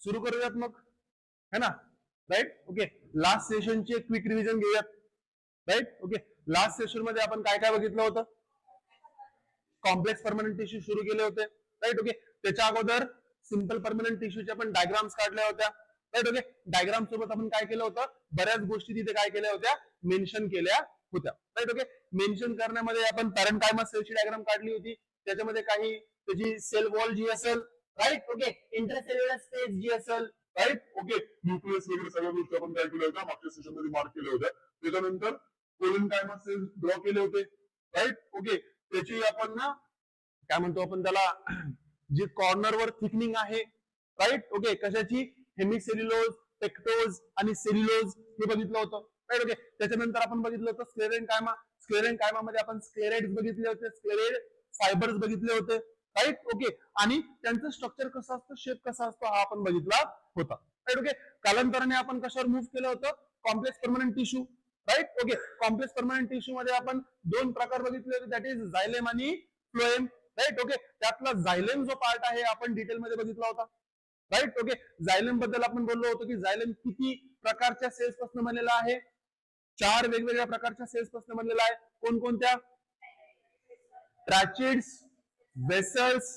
सुरू करूयात मग, है ना? राईट. ओके, लास्ट सेशनचे क्विक रिव्हिजन घेऊयात. राईट. ओके, लास्ट सेशन मध्ये आपण काय काय बघितलं होतं? कॉम्प्लेक्स परमनंट टिश्यू सुरू केले होते. राईट. ओके, त्याच्या अगोदर सिंपल परमनंट टिश्यूच्या पण डायग्राम्स काढल्या होत्या. राईट. ओके, डायग्राम सोबत आपण काय केलं होतं? बऱ्याच गोष्टी तिथे काय केल्या होत्या? मेन्शन केल्या होत्या. राईट. ओके, मेन्शन करण्यामध्ये आपण पॅरेंकायमा सेलची डायग्राम काढली होती. त्याच्यामध्ये काही त्याची सेल वॉल जी असेल, राईट. ओके, इंटरसेल्युलर स्पेस जी असेल, राईट. ओके, न्यूक्लियस वगैरे सगळ्या गोष्टी आपण काय केल्या होत्या? मागच्या सेशन मध्ये मार्क केल्या होत्या. त्याच्यानंतर कोलेनकायमा सेल ड्रॉ केले होते. राईट. ओके, त्याची आपण ना काय म्हणतो आपण त्याला, जी कॉर्नरवर थिकनिंग आहे, राईट. ओके, कशाची? हेमिसेल्युलोज, पेक्टोज आणि सेल्युलोज हे बघितलं होतं. राईट. ओके, त्याच्यानंतर आपण बघितलं होतं स्क्लेरेनकायमा. स्क्लेरेनकायमा मध्ये आपण स्क्लेराइड्स बघितले होते, स्क्लेरेड फायबर्स बघितले होते. राईट. ओके, आणि त्यांचं स्ट्रक्चर कसं असतं, शेप कसा असतो हा आपण बघितला होता. राईट. ओके, कालांतराने आपण कशावर मूव्ह केलं होतं? Complex permanent tissue. Right. Okay, complex permanent tissue मध्ये आपण दोन प्रकार बघितले होते, दॅट इज झायलेम आणि फ्लोएम. राईट. ओके, त्यातला झायलेम जो पार्ट आहे आपण डिटेल मध्ये बघितला होता. राईट. ओके, झायलेम बद्दल आपण बोललो होतो की झायलेम किती प्रकारच्या सेल्स पासून बनलेला आहे? 4 वेगवेगळ्या प्रकारच्या सेल्स पासून बनलेला आहे. कोणकोणत्या? ट्रॅचिड्स, वेसल्स,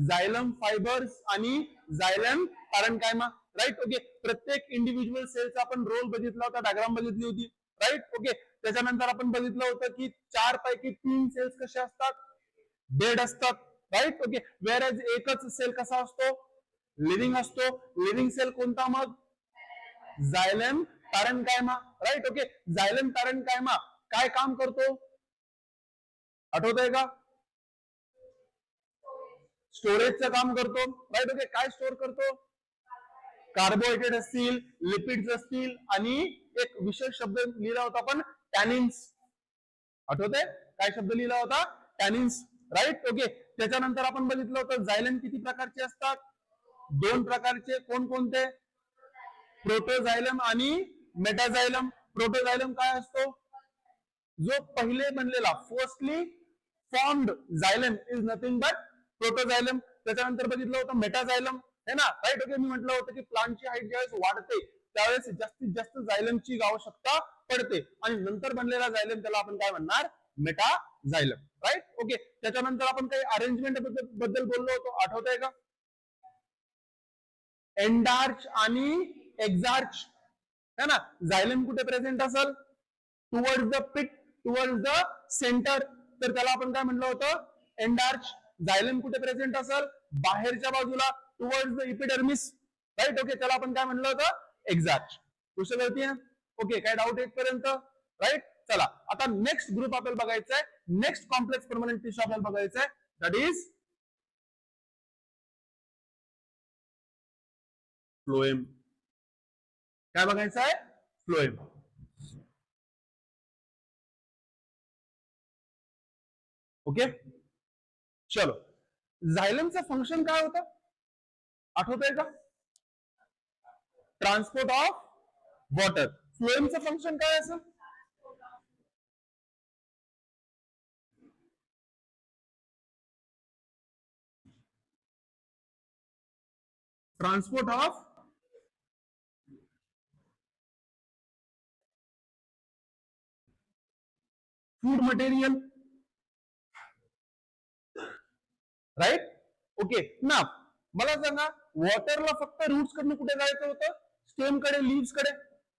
झायलम फायबर्स आणि झायलम पॅरेन्कायमा. राईट. ओके, प्रत्येक इंडिव्हिज्युअल सेलचा आपण रोल बघितला होता, डायग्राम बघितली होती. राईट. ओके, त्याच्यानंतर आपण बघितलं होतं की 4 पैकी 3 सेल्स कसे असतात? डेड असतात. राईट. ओके, वेअर एज एकच सेल कसा असतो? लिव्हिंग असतो. लिव्हिंग सेल कोणता मग? झायलम पॅरेन्कायमा. राईट. ओके, झायलम पॅरेन्कायमा काय काम करतो? आठवत आहे का? स्टोरेजचं काम करतो. राईट. ओके, काय स्टोअर करतो? कार्बोहायड्रेट असतील, लिपिड्स असतील आणि एक विशेष शब्द लिहिला होता आपण, टॅनिन्स. आठवत आहे काय शब्द लिहिला होता? टॅनिन्स. राईट. ओके, त्याच्यानंतर आपण बघितलं होतं झायलम किती प्रकारचे असतात? 2 प्रकारचे. कोणकोणते? प्रोटोझायलम आणि मेटाझायलम. प्रोटोझायलम काय असतो? जो पहिले बनलेला, firstly formed xylem is nothing but protoxylem. त्याच्यानंतर बघितलं होतं मेटाझायलम, है ना? राईट. ओके, मी म्हटलं होतं की प्लांटची हाईट ज्यावेळेस वाढते त्यावेळेस जास्तीत जास्त झायलमची आवश्यकता पडते आणि नंतर बनलेला झायलम त्याला आपण काय म्हणणार? मेटाझायलम. राईट. ओके, त्याच्यानंतर आपण काही अरेंजमेंट बद्दल बोललो होतो, आठवत आहे का? एंडार्च आणि एक्झार्च, है ना? झायलम कुठे प्रेझेंट असेल? Towards the pit, towards the centre, तर त्याला आपण काय म्हणलं होतं? एंडार्च. झायलम कुठे प्रेझेंट असेल? बाहेरच्या बाजूला, towards the epidermis. Right. Okay, त्याला आपण काय म्हणलं होतं? एक्झार्च. गोष्ट कळते? ओके, काय डाऊट येतपर्यंत? राईट. चला, आता नेक्स्ट ग्रुप आपल्याला बघायचा आहे, नेक्स्ट कॉम्प्लेक्स परमनंट टिश्यू आपल्याला बघायचा आहे, दॅट इज फ्लोएम. काय बघायचं आहे? फ्लोएम. ओके, चलो. झायलमचं फंक्शन काय होतं? आठवत आहे का? Transport of water. फ्लोएमचं फंक्शन काय असेल? Transport of food material. Right. Okay, ना मला सांगा, वॉटरला फक्त रूट्स कडनं कुठे जायचं होतं? स्टेम कडे, लीव्स कडे.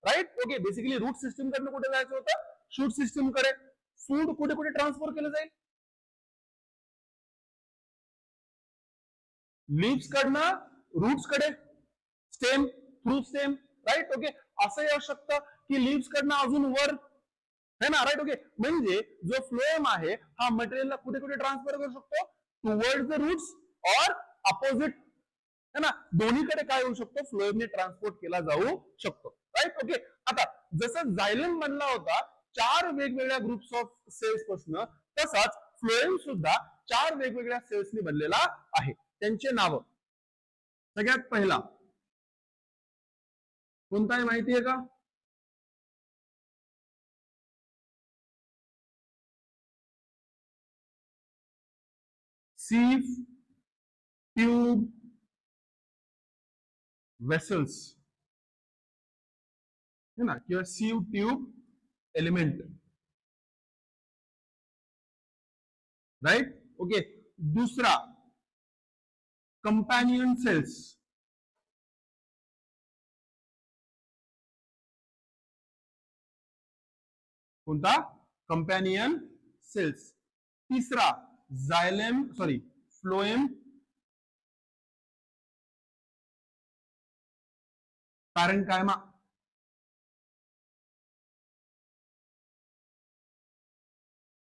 Right. Okay, basically root system कडनं कुठे जायचं होतं? शूट सिस्टम कडे. फूड कुठे कुठे ट्रान्सफर केलं जाईल? लीव्स कडनं रूट्स कडे, stem through stem. Right. Okay, असंही असू शकतं की लीव्स कडनं अजून वर, है ना? राईट. ओके, म्हणजे जो फ्लोएम आहे हा मटेरियलला कुठे कुठे ट्रान्सफर करू शकतो? टुवर्ड्स द रूट्स और अपोजिट, है ना? दोन्हीकडे काय होऊ शकतो? फ्लोएमने ट्रान्सपोर्ट केला जाऊ शकतो. राईट. ओके, आता जसं झायलम बनला होता 4 वेगवेगळ्या ग्रुप्स ऑफ सेल्स पासून, तसाच फ्लोएम सुद्धा 4 वेगवेगळ्या सेल्सनी बनलेला आहे. त्यांचे नाव, सगळ्यात पहिला कोणता आहे माहिती आहे का? सीफ ट्यूब वेसल्स है ना, किंवा sieve tube element, right. Okay. दुसरा कंपॅनियन सेल्स, कोणता? Companion cells. तिसरा जायलेम फ्लोएम पॅरेन्कायमा.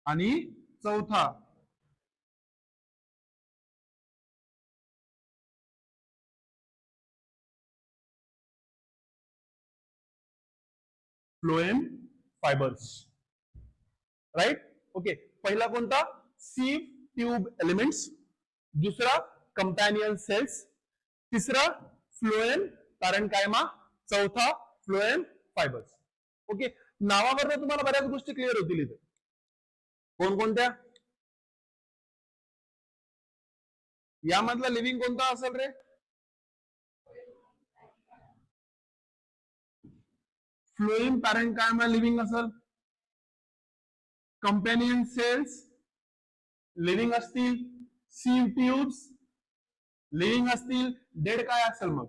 आणि चौथा फ्लोएम फायबर्स, राइट. ओके. पहिला कोणता? सीव ट्यूब एलिमेंट्स. दुसरा कंपॅनियन सेल्स. तिसरा फ्लोएम पॅरेन्कायमा. चौथा फ्लोएम फायबर्स. ओके. नावावरनं तुम्हाला बऱ्याच गोष्टी क्लिअर होतील इथे. कोणकोणत्या? यामधला लिव्हिंग कोणता असेल रे? फ्लोएम पॅरेन्कायमा लिव्हिंग असेल. कंपॅनियन सेल्स लिव्हिंग असतील. सीव ट्यूब्स लिव्हिंग असतील. डेड काय असेल मग?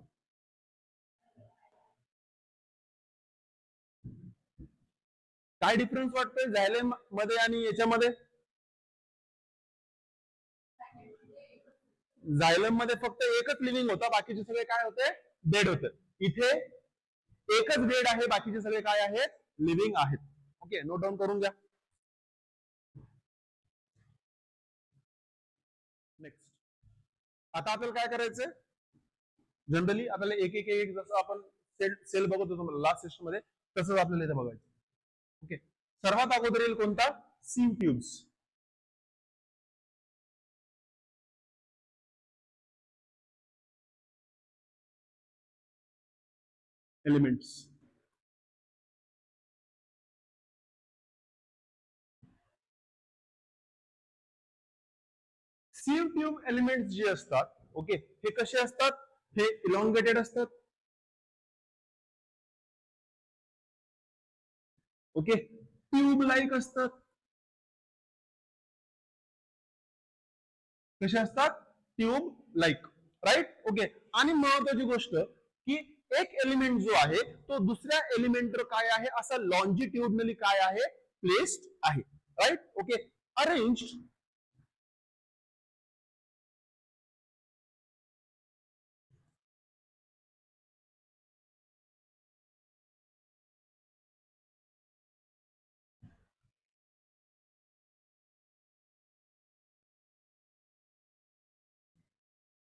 काय डिफरन्स वाटतोय झायलेम मध्ये आणि याच्यामध्ये? झायलम मध्ये फक्त एकच लिव्हिंग होता, बाकीचे सगळे काय होते? डेड होते. इथे एकच डेड आहे, बाकीचे सगळे काय आहेत? लिव्हिंग आहेत. ओके. नोट डाऊन करून घ्या. नेक्स्ट. आता आपल्याला काय करायचंय? जनरली आपल्याला एक एक एक जसं आपण सेल बघत होतो लास्ट सेशन मध्ये, तसंच आपल्याला इथे बघायचं. ओके. सर्वात अगोदर येईल कोणता? Sieve tubes. Elements. सीव tube elements जे असतात, ओके, हे कसे असतात? हे इलॉंगेटेड असतात. ओके. ट्यूब लाईक असतात. कसे असतात? Tube like, right. ओके. आणि महत्वाची गोष्ट की एक एलिमेंट जो आहे तो दुसऱ्या एलिमेंटवर काय आहे? असं लॉन्जिट्यूडनली काय आहे? प्लेस्ड आहे, right. Okay. Arrange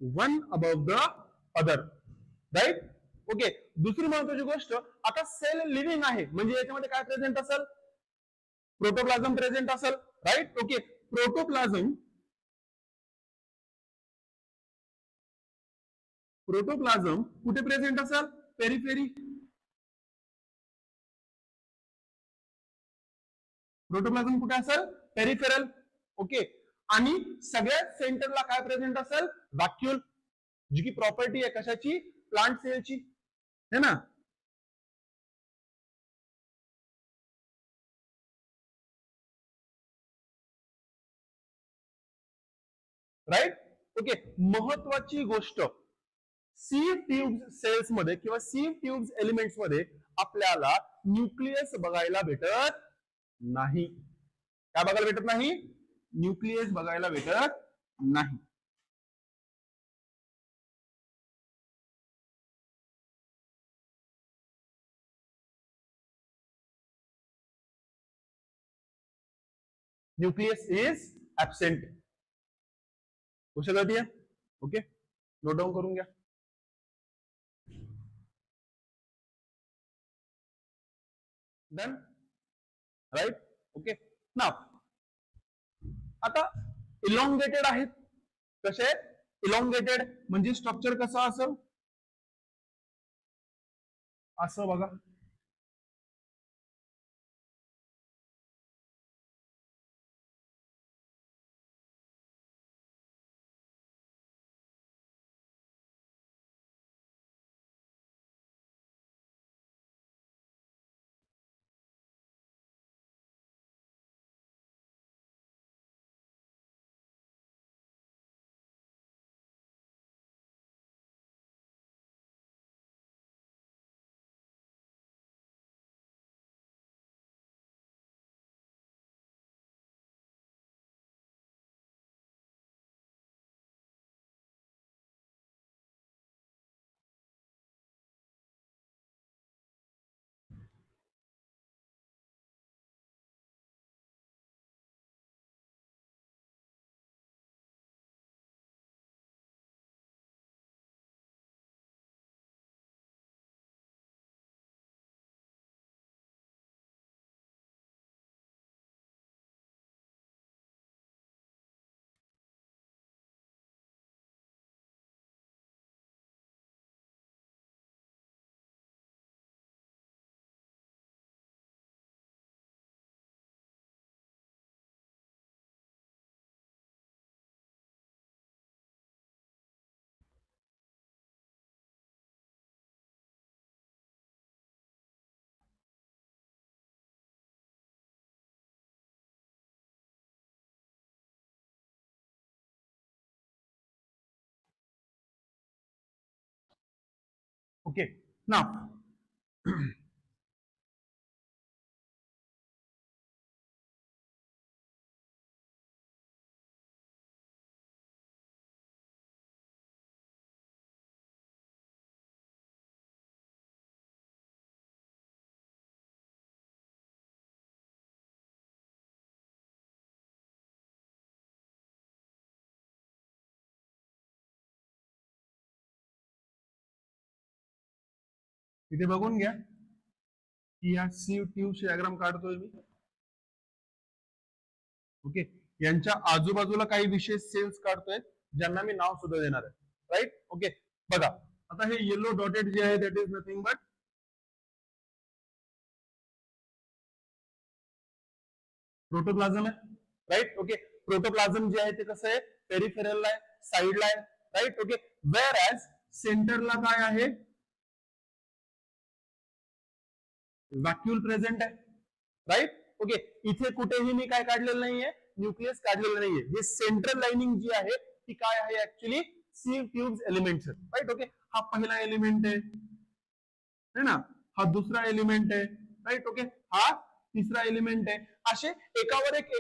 one above the other, right. Okay. दुसरी महत्वाची गोष्ट, आता सेल लिव्हिंग आहे म्हणजे याच्यामध्ये काय प्रेझेंट असेल? प्रोटोप्लाझम प्रेझेंट असेल, राईट. ओके. प्रोटोप्लाझम कुठे प्रेझेंट असेल? पेरिफेरी. प्रोटोप्लाझम कुठे असेल? पेरिफेरल. ओके. आणि सगळ्यात सेंटरला काय प्रेझेंट असेल? व्हॅक्युल, जी की प्रॉपर्टी आहे कशाची? प्लांट सेलची, है ना. राईट. ओके. महत्वाची गोष्ट, सीव ट्यूब सेल्स मध्ये किंवा सीव ट्यूब एलिमेंट्स मध्ये आपल्याला न्यूक्लियस बघायला भेटत नाही. काय बघायला भेटत नाही? न्यूक्लियस बघायला भेटत नाही. Nucleus is absent. गोष्ट कळतीये? ओके. नोट डाऊन करून घ्या. Done, right. ओके. ना आता इलॉंगेटेड आहेत. कसे? इलॉंगेटेड म्हणजे स्ट्रक्चर कसं असेल? असं बघा. ओके ना. इथे बघून घ्या की या सी ट्यूबचे डायग्राम काढतोय मी. ओके, यांच्या आजूबाजूला काही विशेष सेल्स काढतोय ज्यांना मी नाव सुद्धा देणार आहे. राईट. ओके, बघा आता हे येलो डॉटेड जे आहे दॅट इज नथिंग बट प्रोटोप्लाझम आहे. राईट. ओके, प्रोटोप्लाझम जे आहे ते कसं आहे, पेरिफेरलला आहे, साईडला आहे. राईट. ओके, वेअर ॲज सेंटरला काय आहे, व्हॅक्यूल प्रेझेंट आहे. राईट. ओके, इथे कुठेही मी काय काढलेलं नाहीये, न्यूक्लियस काढलेलं नाहीये. हे सेंट्रल लाइनिंग जी आहे ती काय आहे, actually sieve tubes element. Right. Okay, हा पहिला एलिमेंट आहे ना, हा दुसरा एलिमेंट आहे. राईट. ओके, हा तिसरा एलिमेंट आहे. असे एकावर एक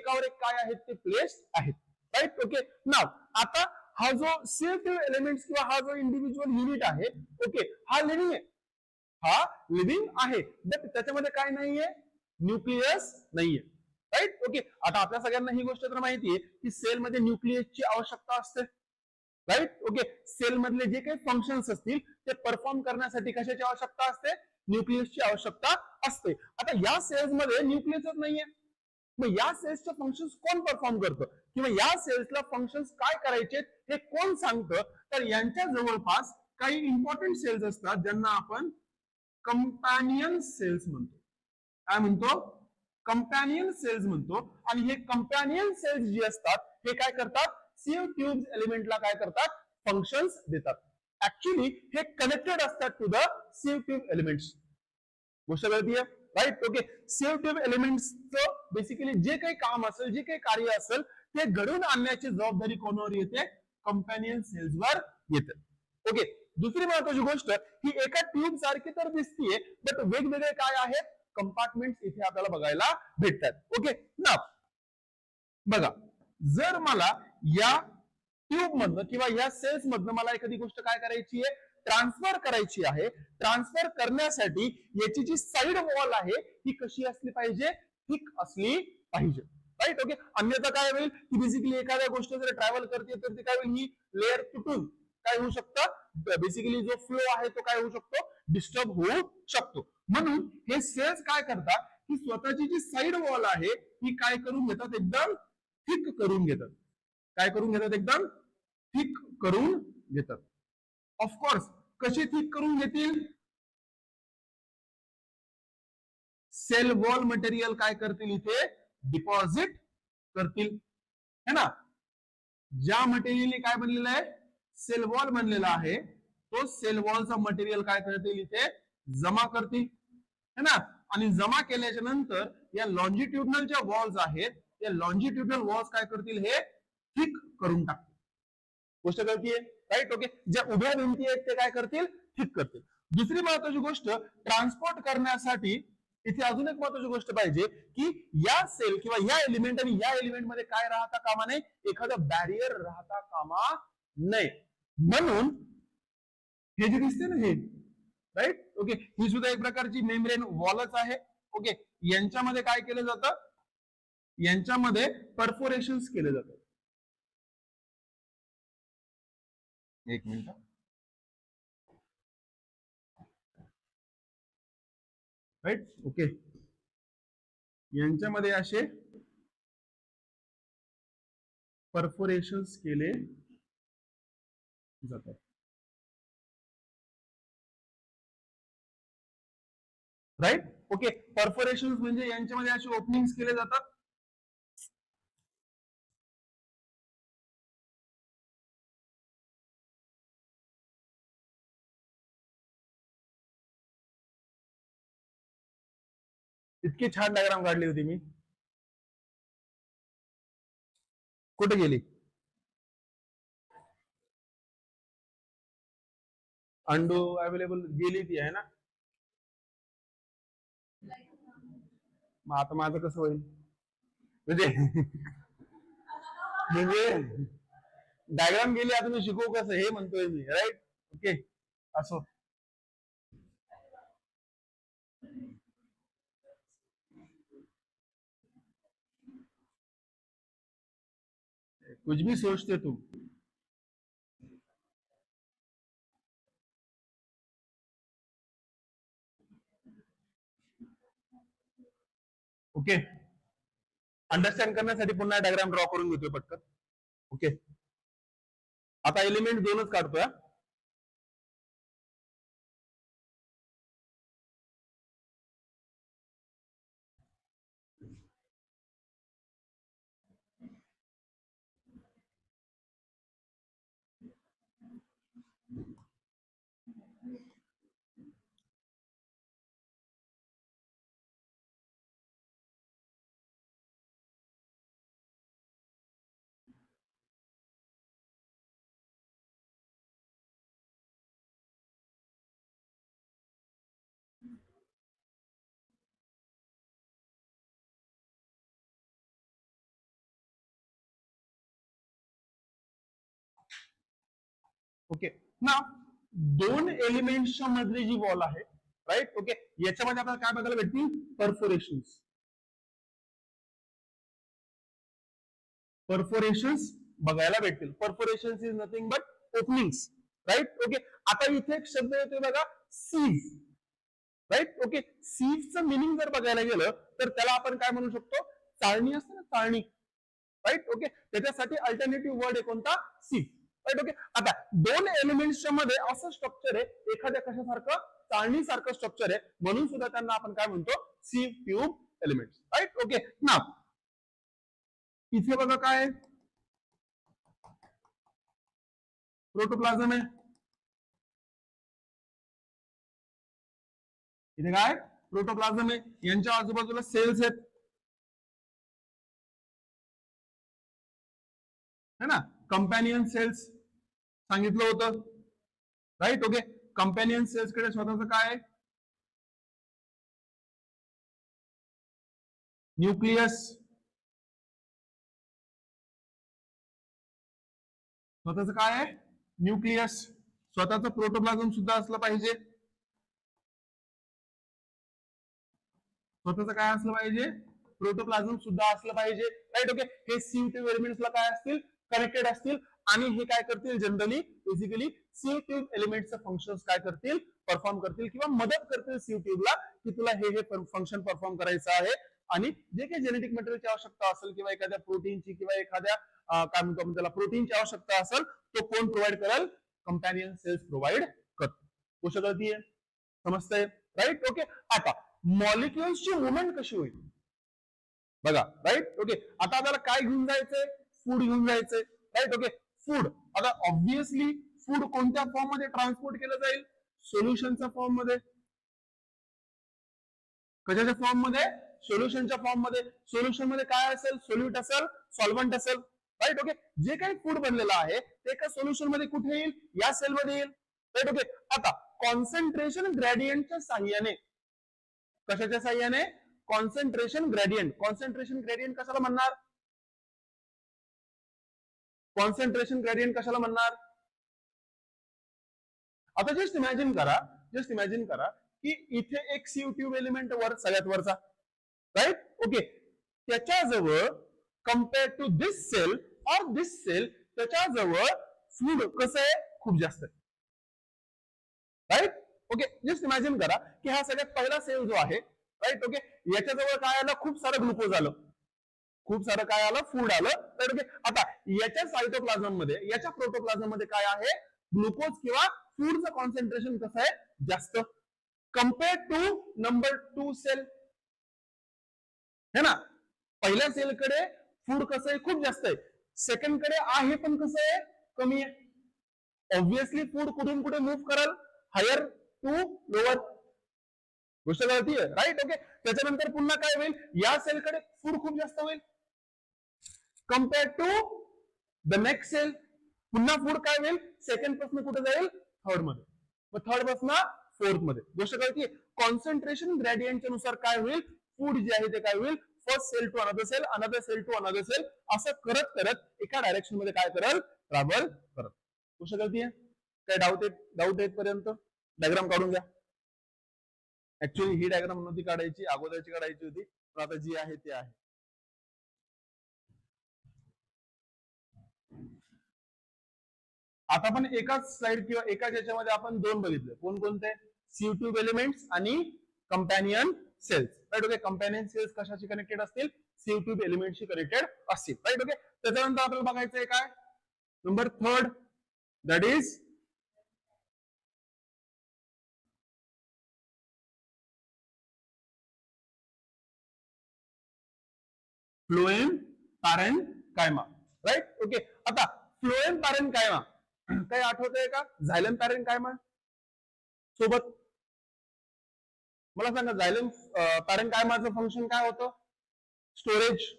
काय आहेत ते प्लेस आहेत. राईट. ओके, नाव आता हा जो सी ट्यूब एलिमेंट्स किंवा हा जो इंडिव्हिज्युअल युनिट आहे, ओके, हा लिव्हिंग आहे, हा लिव्हिंग आहे, बट त्याच्यामध्ये काय नाहीये, न्यूक्लियस नाहीये. राईट. ओके, आता आपल्या सगळ्यांना ही गोष्ट तर माहितीये की सेलमध्ये न्यूक्लियसची आवश्यकता असते. राईट. ओके, सेल मधले जे काही फंक्शन्स असतील ते परफॉर्म करण्यासाठी कशाची आवश्यकता असते, न्यूक्लियसची आवश्यकता असते. आता या सेल्स मध्ये न्यूक्लियसच नाहीये, मग या सेल्सचे फंक्शन्स कोण परफॉर्म करतं किंवा या सेल्सला फंक्शन्स काय करायचे हे कोण सांगतं, तर यांच्या जवळपास काही इम्पॉर्टंट सेल्स असतात ज्यांना आपण कंपॅनियन सेल्स म्हणतो. काय म्हणतो, कंपॅनियन सेल्स म्हणतो. आणि हे कंपॅनियन सेल्स जे असतात हे काय करतात, सीव ट्यूब्स एलिमेंटला काय करतात, फंक्शन्स देतात. ऍक्च्युली हे कनेक्टेड असतात to the sieve tube elements. गोष्ट कळतीये. राईट. ओके, सीव ट्यूब एलिमेंट्सचं बेसिकली जे काही काम असेल, जे काही कार्य असेल ते घडून आणण्याची जबाबदारी कोणावर येते, कंपॅनियन सेल्सवर येते. ओके, दुसरी महत्वाची गोष्ट, ही एका ट्यूब सारखी तर दिसतीये बट वेगवेगळे काय आहेत, कंपार्टमेंट इथे आपल्याला बघायला भेटतात. ओके, ना बघा, जर मला या ट्यूब मधनं किंवा या सेल्स मधनं मला एखादी गोष्ट काय करायची आहे, ट्रान्सफर करायची आहे. ट्रान्सफर करण्यासाठी याची जी साईड वॉल आहे ही कशी असली पाहिजे, थिक असली पाहिजे. राईट. ओके, अन्यथा काय होईल की बेसिकली एखाद्या गोष्ट जर ट्रॅव्हल करते तर ती काय होईल, ही लेअर तुटून काय होऊ शकतं, बेसिकली जो फ्लो आहे तो काय होऊ शकतो, डिस्टर्ब होऊ शकतो. म्हणून हे सेल्स काय करतात की स्वतःची जी साईड वॉल आहे ही काय करून घेतात, एकदम थिक करून घेतात. काय करून घेतात, एकदम थिक करून घेतात. ऑफकोर्स कशी थिक करून घेतील, सेल वॉल मटेरियल काय करतील, इथे डिपॉझिट करतील, है ना. ज्या मटेरियल काय बनलेलं आहे, सेल वॉल बनलेला आहे, तो सेल वॉलचा मटेरियल काय करतील, इथे जमा करतील, है ना. आणि जमा केल्याच्या नंतर या लॉन्जिट्युडनल ज्या वॉल्स आहेत, या लॉन्जिट्युडनल वॉल्स काय करतील, हे थिक करून टाकतील. गोष्ट कळतीये. राईट. ओके, ज्या उभ्या भिंती आहेत ते काय करतील, थिक करतील. दुसरी महत्वाची गोष्ट, ट्रान्सपोर्ट करण्यासाठी इथे अजून एक महत्वाची गोष्ट पाहिजे की या सेल किंवा या एलिमेंट आणि या एलिमेंट मध्ये काय राहता कामा नये, एखादं बॅरियर राहता कामा नये. म्हणून हे जे दिसते ना हे, राईट. ओके, ही सुद्धा एक प्रकारची मेम्ब्रेन वॉलच आहे. ओके, यांच्यामध्ये काय केलं जातं, यांच्यामध्ये परफोरेशन केले जातात. एक मिनिट. राईट. ओके, यांच्यामध्ये असे परफोरेशन केले जातात. राईट. ओके, परफोरेशन म्हणजे यांच्यामध्ये असे ओपनिंग केले जातात. इतकी छान डायग्राम काढली होती मी, कुठे गेली. अंडू अवेलेबल गेली ती आहे ना. मग आता माझं कसं होईल म्हणजे म्हणजे डायग्राम गेली आता मी शिकवू कसं हे म्हणतोय मी राईट. ओके असो. कुछ भी सोचते तू. ओके अंडरस्टँड करण्यासाठी पुन्हा डायग्राम ड्रॉ करून घेतोय पटकन. ओके आता एलिमेंट दोनच काढतोय. ओके ना दोन एलिमेंट्सच्या मधली जी वॉल आहे राईट. ओके याच्यामध्ये आपल्याला काय बघायला भेटतील परफोरेशन्स. परफोरेशन्स बघायला भेटतील. Perforations is nothing but openings right. Okay आता इथे एक शब्द येतोय बघा सीव राईट. ओके सीवचं मिनिंग जर बघायला गेलं तर त्याला आपण काय म्हणू शकतो चाळणी असते ना चाळणी राईट. ओके त्याच्यासाठी अल्टरनेटिव्ह वर्ड आहे कोणता सीव राईट. ओके आता दोन एलिमेंट्सच्या मध्ये असं स्ट्रक्चर आहे एखाद्या कशासारखं चाळणी सारखं स्ट्रक्चर आहे म्हणून सुद्धा त्यांना आपण काय म्हणतो sieve tube elements right. Okay ना इथे बघा काय प्रोटोप्लाझम आहे. इथे काय प्रोटोप्लाझम आहे यांच्या आजूबाजूला सेल्स आहेत है ना. कंपॅनियन सेल्स सांगितलं होतं राईट. ओके कंपॅनियन सेल्स कडे स्वतःच काय आहे न्यूक्लियस. स्वतःच काय आहे न्यूक्लियस. स्वतःच प्रोटोप्लाझम सुद्धा असलं पाहिजे. स्वतःच काय असलं पाहिजे प्रोटोप्लाझम सुद्धा असलं पाहिजे राईट. ओके हे सीव ट्यूब एलिमेंट्सला काय असतील कनेक्टेड असतील आणि हे काय करतील जनरली बेसिकली सीव ट्यूब एलिमेंटचं फंक्शन काय करतील परफॉर्म करतील किंवा मदत करतील सीव ट्यूबला की तुला हे फंक्शन परफॉर्म करायचं आहे. आणि जे काही जेनेटिक मटेरियलची आवश्यकता असेल किंवा एखाद्या प्रोटीनची किंवा एखाद्या काय म्हणतो आपण त्याला प्रोटीनची आवश्यकता असेल तो कोण प्रोव्हाइड करेल कंपॅनियन सेल्स प्रोव्हाइड करतो. गोष्ट कळतीये समजतंय राईट. ओके आता मॉलिक्युल्सची मुवमेंट कशी होईल बघा राईट. ओके आता आपल्याला काय घेऊन जायचंय फूड घेऊन जायचंय राईट. ओके फूड आता ऑब्व्हियसली फूड कोणत्या फॉर्म मध्ये ट्रान्सपोर्ट केलं जाईल सोल्युशनच्या फॉर्म मध्ये. कशाच्या फॉर्म मध्ये सोल्युशनच्या फॉर्म मध्ये. सोल्युशन मध्ये काय असेल सोल्यूट असेल सॉल्व्हंट असेल राईट. ओके जे काही फूड बनलेलं आहे ते एका सोल्युशन मध्ये कुठे येईल या सेल मध्ये येईल राईट. ओके आता कॉन्सन्ट्रेशन ग्रेडियंटच्या साह्याने कशाच्या साह्याने कॉन्सन्ट्रेशन ग्रेडियंट. कॉन्सन्ट्रेशन ग्रेडियंट कशाला म्हणणार कॉन्सन्ट्रेशन ग्रेडियंट कशाला म्हणणार. आता जस्ट इमॅजिन करा की इथे एक सीव ट्यूब एलिमेंट वर सगळ्यात वरचा राईट. ओके त्याच्याजवळ कम्पेअर टू दिस सेल और दिस सेल त्याच्याजवळ फूड कसं आहे खूप जास्त आहे राईट. ओके जस्ट इमॅजिन करा की हा सगळ्यात पहिला सेल जो आहे राईट. ओके याच्याजवळ काय आलं खूप सारं ग्लुकोज आलं खूप सारं काय आलं फूड आलं राईट. ओके आता याच्या सायटोप्लाझम मध्ये याच्या प्रोटोप्लाझम मध्ये काय आहे ग्लुकोज किंवा फूडचं कॉन्सन्ट्रेशन कसं आहे जास्त कम्पेअर टू नंबर 2 सेल है ना. पहिल्या सेलकडे फूड कसं आहे खूप जास्त आहे सेकंड कडे आहे पण कसं आहे कमी आहे. ऑब्व्हियसली फूड कुठून कुठे मूव्ह कराल हायर टू लोअर. गोष्ट कळतीये राईट. ओके त्याच्यानंतर पुन्हा काय होईल या सेलकडे फूड खूप जास्त होईल compare to the next cell. पुन्हा फूड काय होईल सेकंड पासून कुठे जाईल थर्ड मध्ये मग थर्ड पासून फोर्थ मध्ये. गोष्ट कळतीये? कॉन्सन्ट्रेशन ग्रेडियंटच्या नुसार काय होईल, फूड जे आहे ते काय होईल, first cell to another cell to another cell, असं करत करत एका डायरेक्शन मध्ये काय करल, ट्रॅव्हल करत. गोष्ट कळतीये? काय डाऊट येत पर्यंत डायग्राम काढून द्या. ऍक्च्युअली ही डायग्राम नव्हती काढायची, अगोदरची काढायची होती, पण आता जी आहे ती आहे. आता आपण एकाच स्लाइड किंवा एकाच याच्यामध्ये आपण दोन बघितले. कोणकोणते? CO2 एलिमेंट्स आणि companion cells. Right. Okay. Companion cells कशाशी कनेक्टेड असतील, CO2 एलिमेंटशी कनेक्टेड असतील. राईट. ओके. त्याच्यानंतर आपल्याला बघायचंय काय, number third, that is phloem parenchyma. Right. Okay. आता फ्लोएम पॅरेन्कायमा काही आठवतंय का, झायलम पॅरेन्कायमा सोबत? मला सांगा, झायलम पॅरेन्कायमाचं फंक्शन काय होतं, स्टोरेज.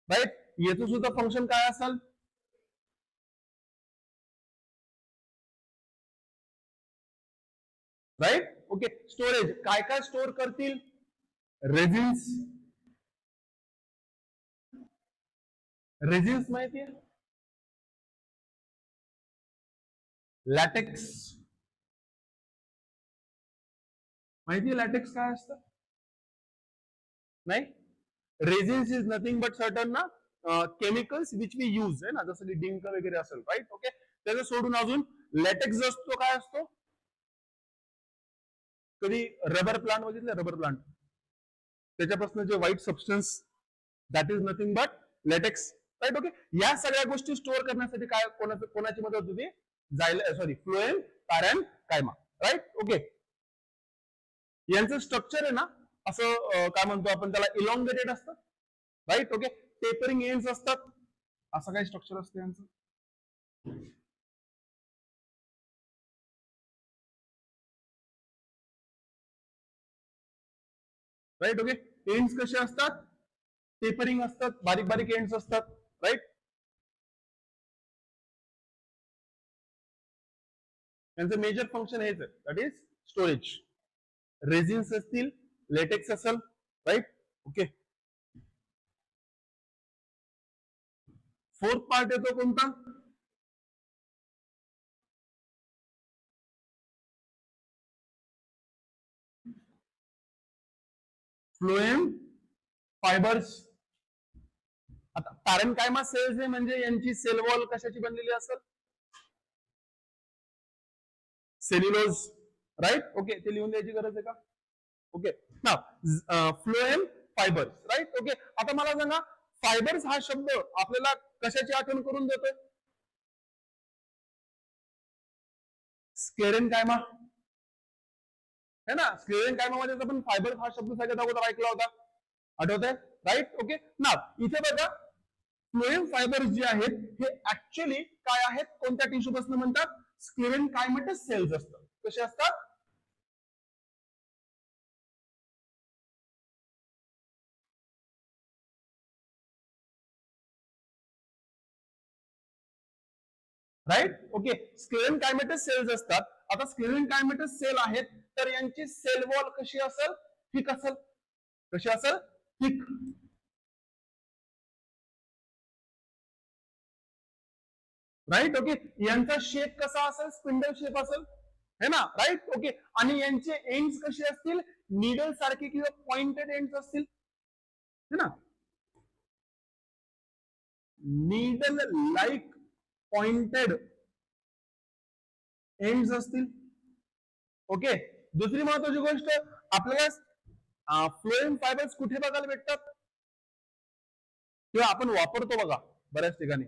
राईट. याचं सुद्धा फंक्शन काय असेल, राईट. ओके. स्टोरेज काय काय स्टोअर करतील, रेझिन्स. रेझिन्स माहितीये, लॅटेक्स माहितीये, लॅटेक्स काय असतं, नाही? Resins is nothing but certain ना केमिकल्स विच वी यूज आहे ना, जसं की डिंक वगैरे असेल. राईट. ओके. त्याचं सोडून अजून लॅटेक्स असतो, काय असतो, कधी रबर प्लांट बघितलं, रबर प्लांट, त्याच्यापासून जे white substance, that is nothing but latex. Right. Okay. या सगळ्या गोष्टी स्टोअर करण्यासाठी काय कोणाची मदत होती, फ्लोएम पॅरेन्कायमा. राईट. ओके. यांचं स्ट्रक्चर आहे ना, असं काय म्हणतो आपण त्याला, इलॉंगेटेड असतं. राईट. ओके. टेपरिंग एंड्स असतात, असं काही स्ट्रक्चर असतं यांचं. राईट. ओके. एंड्स कसे असतात, टेपरिंग असतात, बारीक बारीक एंड्स असतात. राईट. यांचं मेजर फंक्शन हेच आहे, दॅट इज स्टोरेज. रेझिन्स असतील, लेटेक्स असेल. राईट. ओके. फोर्थ पार्ट येतो कोणता, फ्लोएम फायबर्स. आता पॅरेन्कायमा सेल्स आहे म्हणजे यांची सेल वॉल कशाची बनलेली असेल, सेल्युलोज. राईट. ओके. ते लिहून द्यायची गरज आहे का? ओके. ना फ्लोएम फायबर्स. राईट. ओके. आता मला सांगा, फायबर्स हा शब्द आपल्याला कशाची आठवण करून देतोय, स्क्लेरेन्कायमा है ना. स्क्लेरेन्कायमा मध्ये आपण फायबर्स हा शब्द सगळ्यात अगोदर ऐकला होता, आठवत आहे. राईट. ओके. ना इथे बघा, फ्लोएम फायबर्स जे आहेत हे ऍक्च्युअली काय आहेत, कोणत्या टिश्यू पासून म्हणतात, स्क्लेरेन्कायमेटस सेल्स असतात. कसे असतात, राईट. ओके. स्क्लेरेन्कायमेटस सेल्स असतात. आता स्क्लेरेन्कायमेटस सेल आहेत, तर यांची सेल वॉल कशी असेल, थिक असेल. कशी असेल, थिक. राईट. ओके. यांचा शेप कसा असेल, स्पिंडल शेप असेल, है ना. राईट. ओके. आणि यांचे एंड्स कसे असतील, निडल सारखे किंवा पॉइंटेड एंड्स असतील, है ना, नीडल लाईक पॉइंटेड एंड्स असतील. ओके. दुसरी महत्वाची गोष्ट, आपल्याला फ्लोएम फायबर्स कुठे बघायला भेटतात, किंवा आपण वापरतो बघा बऱ्याच ठिकाणी.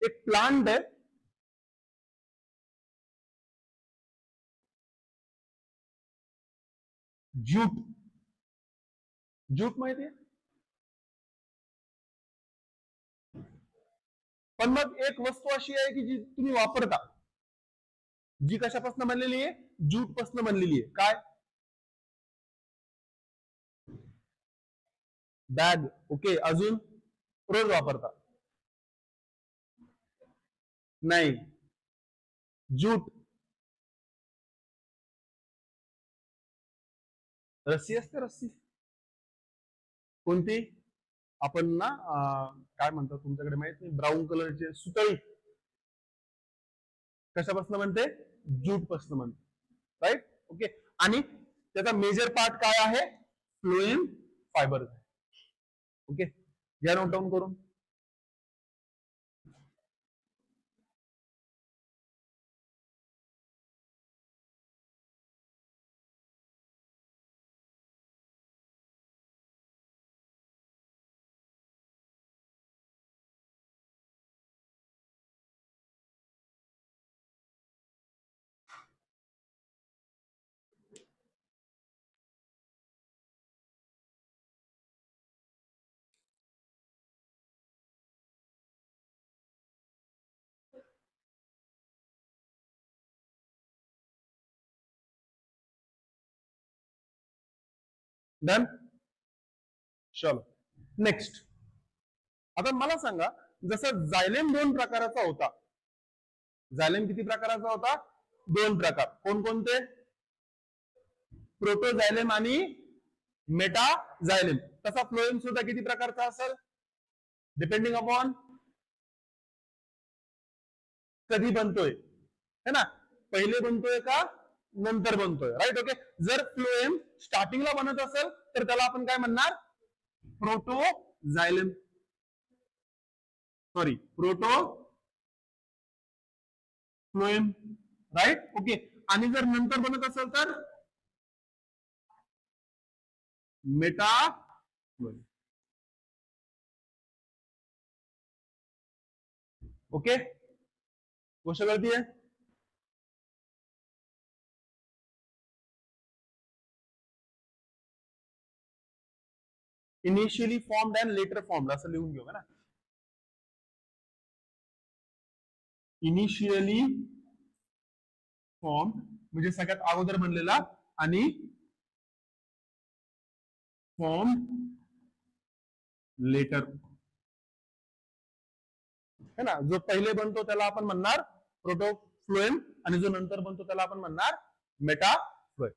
एक प्लांट आहे, ज्यूट. ज्यूट माहितीये, पण मग एक वस्तू अशी आहे की जी तुम्ही वापरता, जी कशापासून बनलेली आहे, ज्यूट पासून बनलेली आहे. काय, बॅग. ओके. अजून रोज वापरता, नाही. ज्यूट, रस्सी असते रस्सी, कोणती आपण ना काय म्हणतो तुमच्याकडे माहित नाही, ब्राऊन कलरची सुतळी, कशापासून म्हणते, ज्यूट पासून म्हणते, राईट. ओके. आणि त्याचा मेजर पार्ट काय आहे, फ्लोएम फायबर. ओके, घ्या नोट डाऊन करून. डन. चलो नेक्स्ट. आता मला सांगा, जसं जायलेम 2 प्रकाराचा होता, जायलेम किती प्रकाराचा होता, 2 प्रकार, कोणकोणते, प्रोटोजायलेम आणि मेटाजायलेम. तसा फ्लोएम सुद्धा किती प्रकारचा असेल, डिपेंडिंग अपॉन कधी बनतोय, है ना, पहिले बनतोय का नंतर बनतोय, राईट. ओके. जर फ्लोएम स्टार्टिंगला बनत असेल तर त्याला आपण काय म्हणणार, protoxylem, sorry protophloem, right. Okay. आणि जर नंतर बनत असेल तर मेटा फ्लोएम. ओके, गोष्ट कळती आहे. Initially formed and later formed असं लिहून घेऊ ना. इनिशियली फॉर्म म्हणजे सगळ्यात अगोदर बनलेला, आणि फॉर्म लेटर, है ना. जो पहिले बनतो त्याला आपण म्हणणार प्रोटोफ्लोएम, आणि जो नंतर बनतो त्याला आपण म्हणणार मेटाफ्लोएम.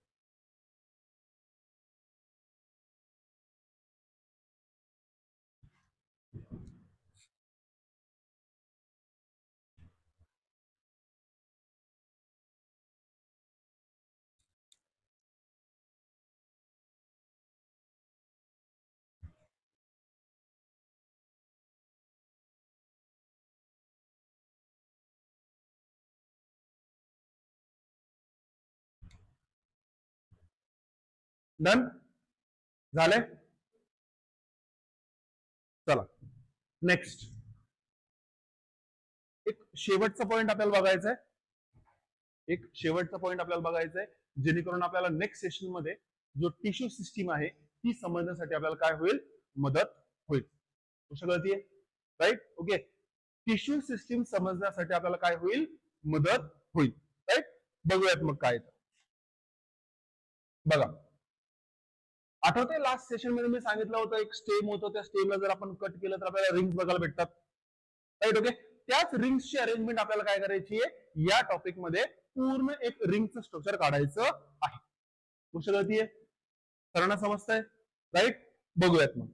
डन झाले. चला नेक्स्ट, एक शेवटचा पॉइंट आपल्याला बघायचा आहे, एक शेवटचा पॉइंट आपल्याला बघायचा आहे, जेणेकरून आपल्याला नेक्स्ट सेशन मध्ये जो टिश्यू सिस्टीम आहे ती समजण्यासाठी आपल्याला काय होईल, मदत होईल. गोष्ट कळतीये, राईट. ओके. टिश्यू सिस्टीम समजण्यासाठी आपल्याला काय होईल, मदत होईल, राईट. बघूयात मग काय. बघा, आठवतंय लास्ट सेशन मध्ये मी सांगितलं होतं एक स्टेम होतं, त्या स्टेमला जर आपण कट केलं तर आपल्याला रिंग्स बघायला भेटतात, राईट. ओके. त्याच रिंग्सची अरेंजमेंट आपल्याला काय करायची आहे, या टॉपिक मध्ये पूर्ण एक रिंगचं स्ट्रक्चर काढायचं आहे. गोष्ट कळतीये, सर्वांना समजतंय, राईट. बघूयात मग.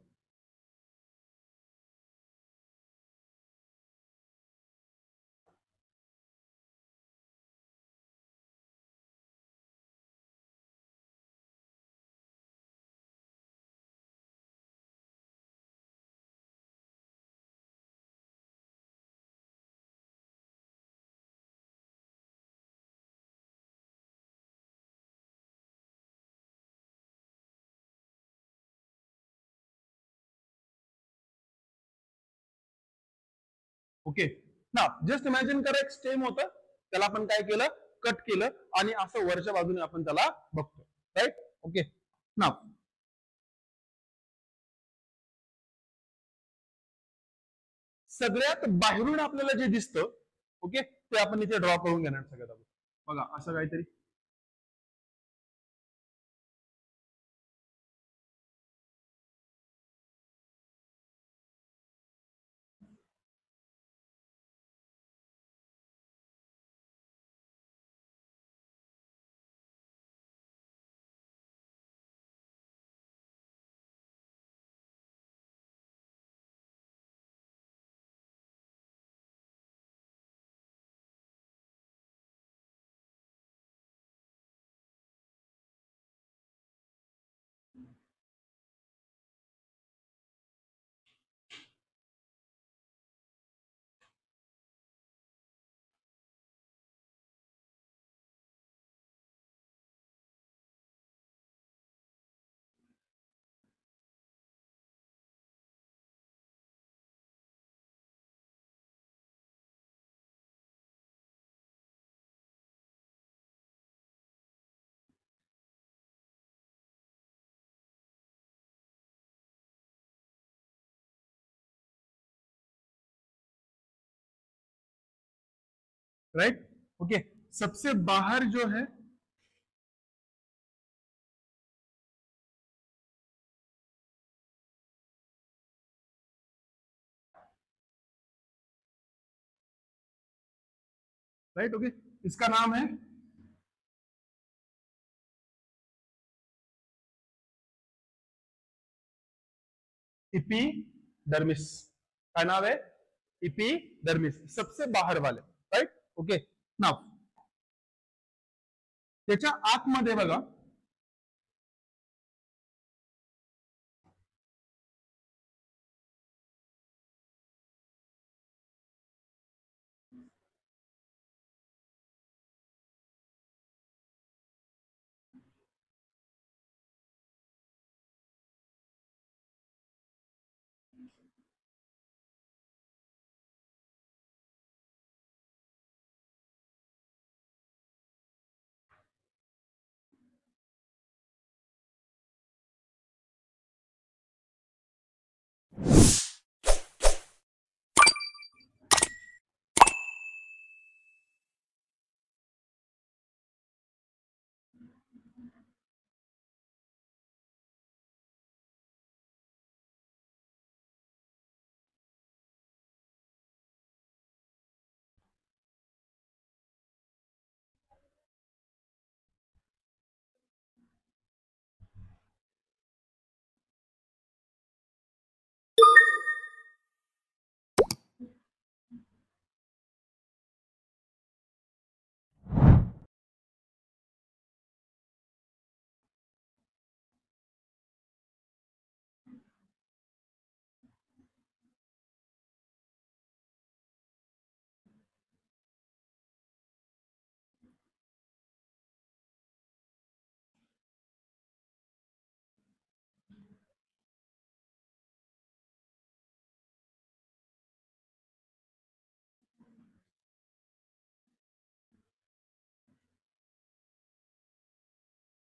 ओके ना, जस्ट इमॅजिन करा, एक स्टेम होतं, त्याला आपण काय केलं, कट केलं, आणि असं वरच्या बाजूने आपण त्याला बघतो, राईट. ओके ना, सगळ्यात बाहेरून आपल्याला जे दिसतं, ओके, ते आपण इथे ड्रॉ करून घेणार सगळ्यात अगोदर. बघा असं काहीतरी, राइट ओके सबसे बाहर जो है राइट ओके इसका नाम है इपीडर्मिस। क्या नाम है? इपीडर्मिस, सबसे बाहर वाले। राइट ओके नाव त्याच्या आतमध्ये बघा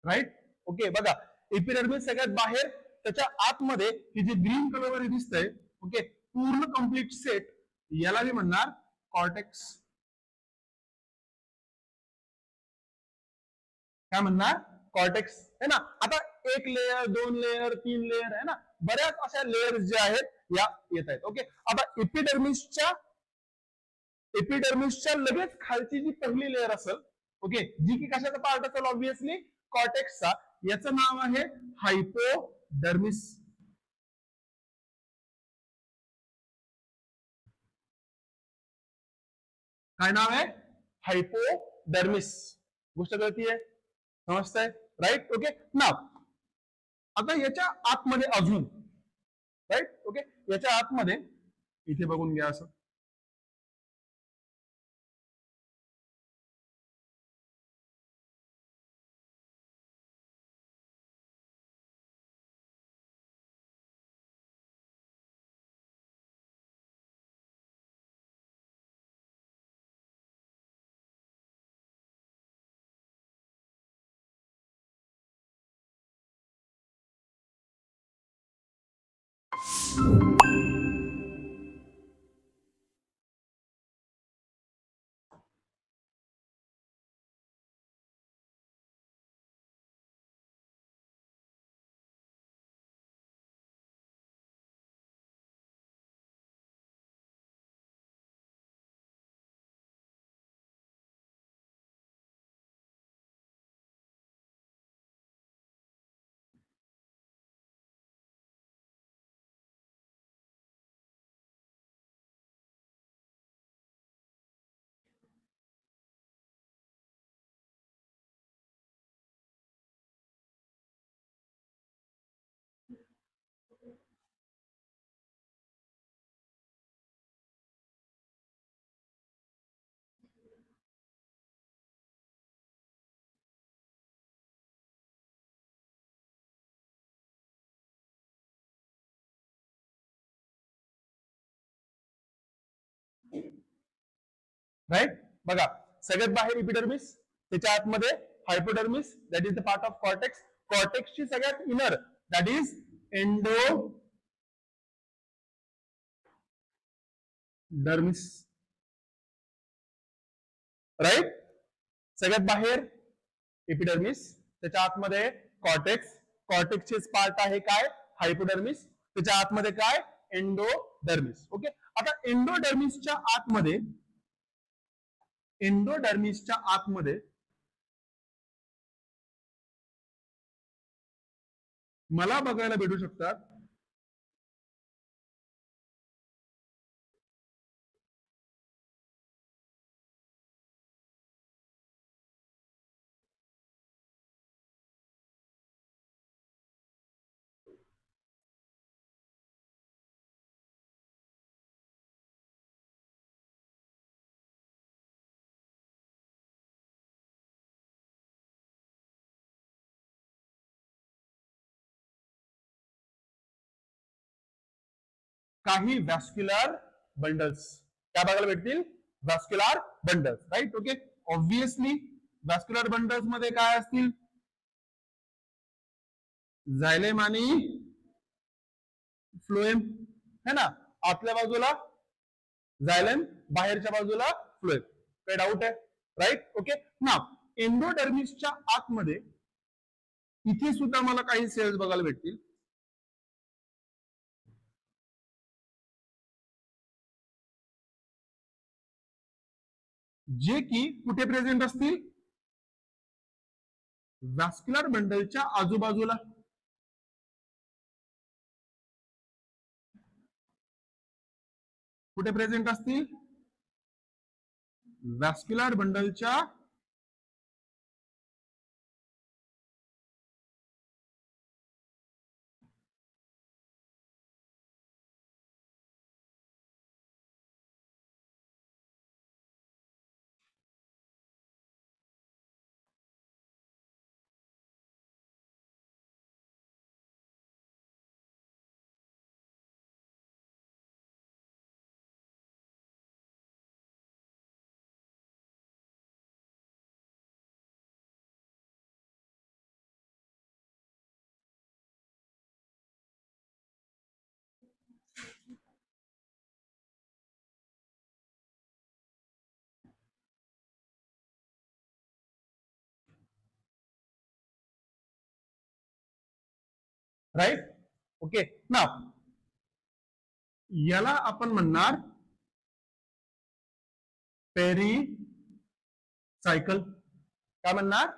राईट ओके बघा एपिडर्मिस सगळ्यात बाहेर त्याच्या आतमध्ये हे जे ग्रीन कलर मध्ये दिसतंय ओके पूर्ण कंप्लीट सेट याला मी म्हणणार कॉर्टेक्स। काय म्हणणार? कॉर्टेक्स है ना। आता एक लेयर दोन लेयर तीन लेयर है ना बऱ्याच अशा लेयर जे आहेत या येत आहेत ओके। आता एपिडर्मिसच्या लगेच खालची जी पहिली लेयर असेल ओके जी की कशाचा पार्ट असेल ऑब्विसली कॉर्टेक्सचा याचं नाव आहे हायपोडर्मिस। काय नाव आहे? हायपोडर्मिस। गोष्ट कळतीये समजतंय राईट ओके नाव आता याच्या आतमध्ये अजून राईट ओके याच्या आतमध्ये इथे बघून घ्या असं राईट बघा सगळ्यात बाहेर इपिडर्मिस त्याच्या आतमध्ये hypodermis that is the part of cortex. कॉर्टेक्सची सगळ्यात inner that is endodermis. Right. सगळ्यात बाहेर एपिडर्मिस, त्याच्या आतमध्ये कॉर्टेक्स, कॉर्टेक्सचेच पार्ट आहे काय, हायपोडर्मिस, त्याच्या आतमध्ये काय, एंडोडर्मिस. ओके. आता एंडोडर्मिसच्या आतमध्ये मला बघायला भेटू शकतात काही व्हॅस्क्युलर बंडल्स, काय बघायला भेटतील, vascular bundles. Right. Okay. Obviously vascular bundles मध्ये काय असतील, झायलेम आणि फ्लोएम है ना. आतल्या बाजूला झायलेम, बाहेरच्या बाजूला फ्लोएम. काही डाऊट आहे. राईट. ओके. ना एंडोडर्मिसच्या आतमध्ये इथे सुद्धा मला काही सेल्स बघायला भेटतील, जे की कुठे प्रेझेंट असतील, व्हॅस्क्युलर बंडलच्या आजूबाजूला. कुठे प्रेझेंट असतील, व्हॅस्क्युलर बंडलच्या राईट. ओके. ना याला आपण म्हणणार पेरी सायकल. काय म्हणणार,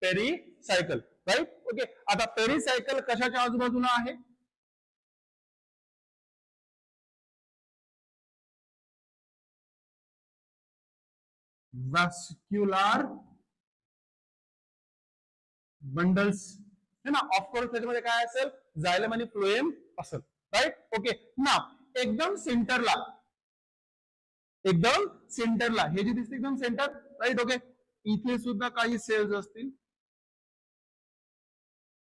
पेरी सायकल. राईट. ओके. आता पेरी सायकल कशाच्या आजूबाजूला आहे, व्हॅस्क्युलर बंडल्स है ना. ऑफकोर्स त्याच्यामध्ये काय असेल, झायलम आणि फ्लोएम असेल. राईट. ओके. ना एकदम सेंटरला हे जे दिसते एकदम सेंटर. राईट. ओके. इथे सुद्धा काही सेल्स असतील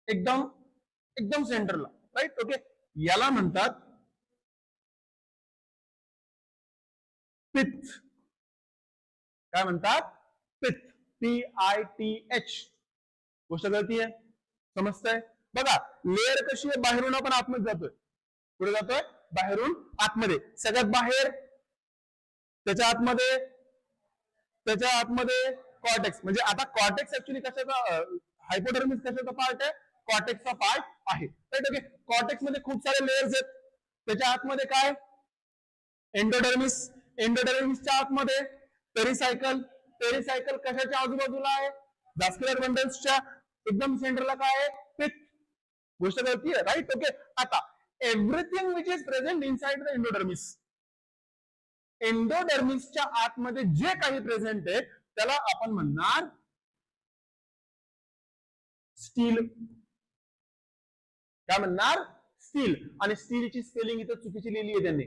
एकदम सेंटरला. राईट. ओके. याला म्हणतात पित्त. काय म्हणतात, पित्त. PITH. गोष्ट कळतीये, समजतंय. बघा लेअर कशी आहे, बाहेरून आपण आतमध्ये जातोय. पुढे जातोय, बाहेरून आतमध्ये. सगळ्यात बाहेर, त्याच्या आतमध्ये कॉर्टेक्स. म्हणजे आता कॉर्टेक्स ऍक्च्युली कशाचा, हायपोडर्मिस कशाचा पार्ट आहे, कॉर्टेक्सचा पार्ट आहे. राईट. ओके. कॉर्टेक्स मध्ये खूप सारे लेयर्स आहेत. त्याच्या आतमध्ये काय, एंडोडर्मिस. एंडोडर्मिसच्या आतमध्ये पेरिसायकल. पेरिसायकल कशाच्या आजूबाजूला आहे, व्हॅस्क्युलर बंडल्सच्या एकदम सेंटरला काय आहे, पित्त. गोष्ट कळतीये. राईट. ओके. आता everything which is present inside the endodermis, एंडोडर्मिसच्या आतमध्ये जे काही प्रेझेंट आहे त्याला आपण म्हणणार स्टील. काय म्हणणार, स्टील. आणि स्टीलची स्पेलिंग इथं चुकीची लिहिली आहे त्यांनी,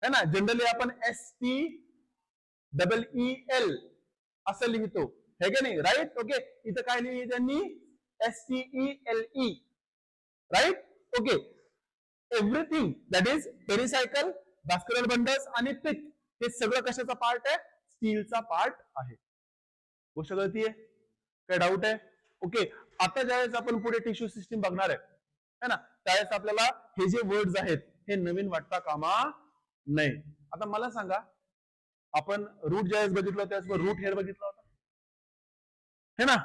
है ना. जनरली आपण STEEL असं लिहितो, हे का नाही. राईट. ओके. इथं काय लिहिली त्यांनी, STELE. Right. Okay. Everything that is pericycle, vascular bundles आणि पित्त, हे सगळं कशाचा पार्ट आहे, स्टीलचा पार्ट आहे. गोष्ट कळतीये, काय डाऊट आहे. ओके. आता ज्यावेळेस आपण पुढे टिश्यू सिस्टीम बघणार आहे ना, त्यावेळेस आपल्याला हे जे वर्ड्स आहेत हे नवीन वाटता कामा नाही. आता मला सांगा, आपण रूट ज्यावेळेस बघितलं त्यावेळेस रूट हेअर बघितला होता है ना.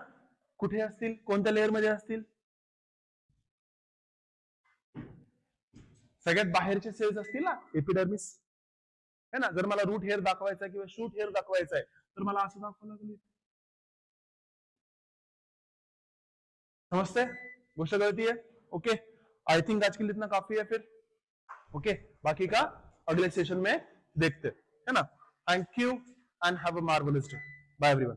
कुठे असतील, कोणत्या लेअर मध्ये असतील, सगळ्यात बाहेरचे सेल्स असतील ना, एपिडर्मिस है ना. जर मला रूट हेअर दाखवायचा किंवा शूट हेअर दाखवायचा आहे तर मला असं दाखवावं लागेल. समझते, गोष्ट कळती है. ओके, आई थिंक आज के लिए इतना काफी है फिर. ओके, बाकी का अगले सेशन में देखते है ना. Thank you and have a marvellous day. Bye everyone.